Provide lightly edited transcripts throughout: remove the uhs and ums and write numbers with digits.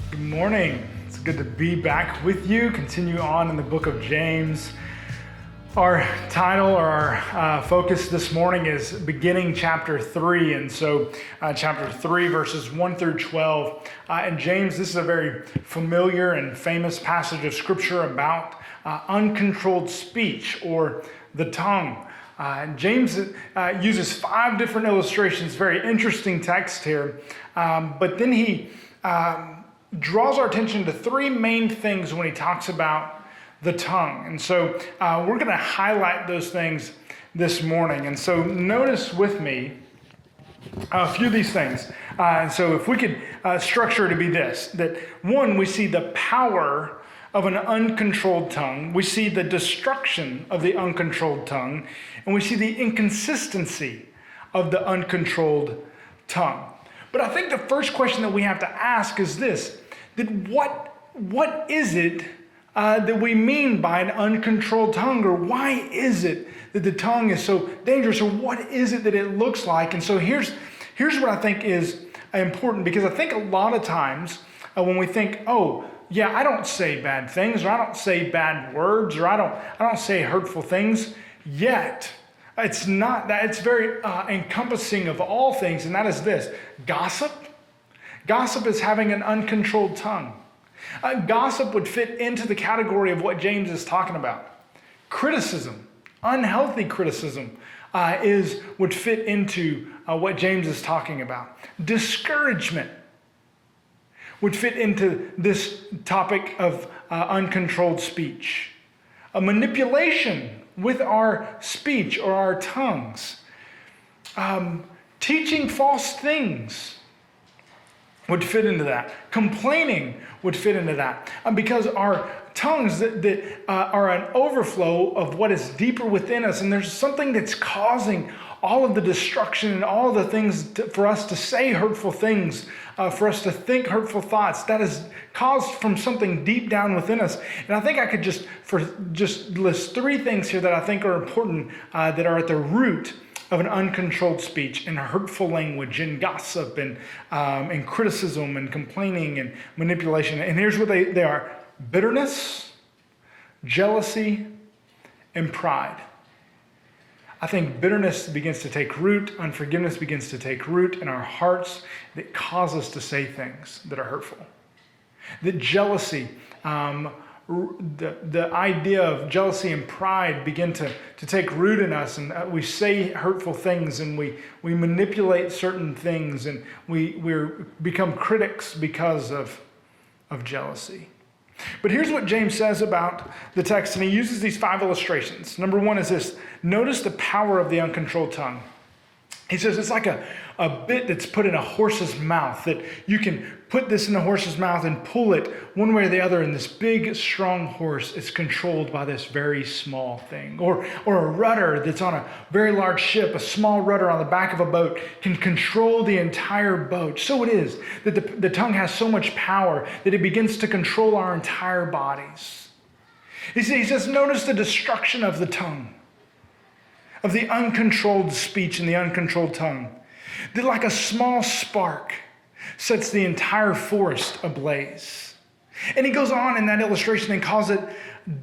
Good morning. It's good to be back with you. Continue on in the book of James. Our title or our focus this morning is beginning chapter 3. And so chapter 3, verses 1 through 12. And James, this is a very familiar and famous passage of scripture about uncontrolled speech or the tongue. James uses 5 different illustrations, very interesting text here. But then he draws our attention to 3 main things when he talks about the tongue. And so we're going to highlight those things this morning. And so notice with me a few of these things. And so if we could structure it to be this, that one, we see the power of an uncontrolled tongue. We see the destruction of the uncontrolled tongue. And we see the inconsistency of the uncontrolled tongue. But I think the first question that we have to ask is this, that what is it that we mean by an uncontrolled tongue, or why is it that the tongue is so dangerous, or what is it that it looks like? And so here's what I think is important, because I think a lot of times when we think, oh, yeah, I don't say bad things, or I don't say bad words, or I don't say hurtful things, yet it's not that. It's very encompassing of all things, and that is this: gossip. Gossip is having an uncontrolled tongue. Gossip would fit into the category of what James is talking about. Criticism, unhealthy criticism, would fit into what James is talking about. Discouragement would fit into this topic of uncontrolled speech. A manipulation with our speech or our tongues. Teaching false things would fit into that. Complaining would fit into that. Because our tongues that are an overflow of what is deeper within us, and there's something that's causing all of the destruction and all of the things for us to say hurtful things, for us to think hurtful thoughts, that is caused from something deep down within us. And I think I could just list 3 things here that I think are important, that are at the root of an uncontrolled speech and hurtful language and gossip and criticism and complaining and manipulation. And here's what they are: bitterness, jealousy, and pride. I think bitterness begins to take root, unforgiveness begins to take root in our hearts that cause us to say things that are hurtful. That jealousy, the idea of jealousy and pride begin to take root in us, and we say hurtful things, and we manipulate certain things, and we become critics because of jealousy. But here's what James says about the text, and he uses these 5 illustrations. Number 1 is this: notice the power of the uncontrolled tongue. He says it's like a bit that's put in a horse's mouth, that you can put this in the horse's mouth and pull it one way or the other, and this big, strong horse is controlled by this very small thing. Or a rudder that's on a very large ship, a small rudder on the back of a boat can control the entire boat. So it is that the tongue has so much power that it begins to control our entire bodies. He says, notice the destruction of the tongue, of the uncontrolled speech and the uncontrolled tongue, that like a small spark sets the entire forest ablaze. And he goes on in that illustration and calls it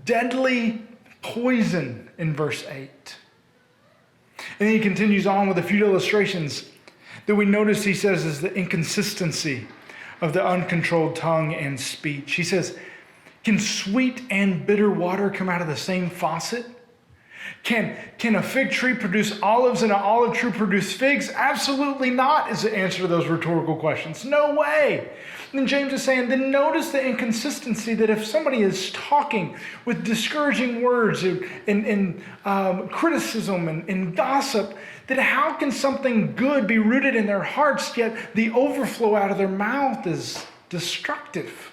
deadly poison in verse 8. And then he continues on with a few illustrations that we notice he says is the inconsistency of the uncontrolled tongue and speech. He says, can sweet and bitter water come out of the same faucet? Can a fig tree produce olives and an olive tree produce figs? Absolutely not is the answer to those rhetorical questions. No way. And James is saying, then notice the inconsistency, that if somebody is talking with discouraging words and criticism and gossip, that how can something good be rooted in their hearts, yet the overflow out of their mouth is destructive?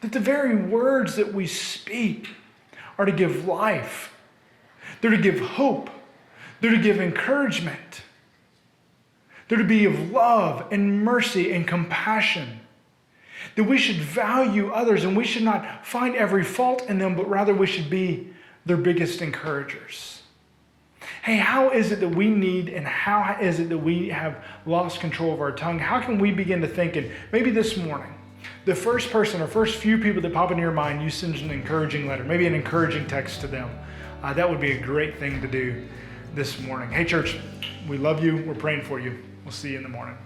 That the very words that we speak are to give life. They're to give hope. They're to give encouragement. They're to be of love and mercy and compassion. That we should value others, and we should not find every fault in them, but rather we should be their biggest encouragers. Hey, how is it that we need, and how is it that we have lost control of our tongue? How can we begin to think, and maybe this morning, the first person or first few people that pop into your mind, you send an encouraging letter, maybe an encouraging text to them. That would be a great thing to do this morning. Hey, church, we love you. We're praying for you. We'll see you in the morning.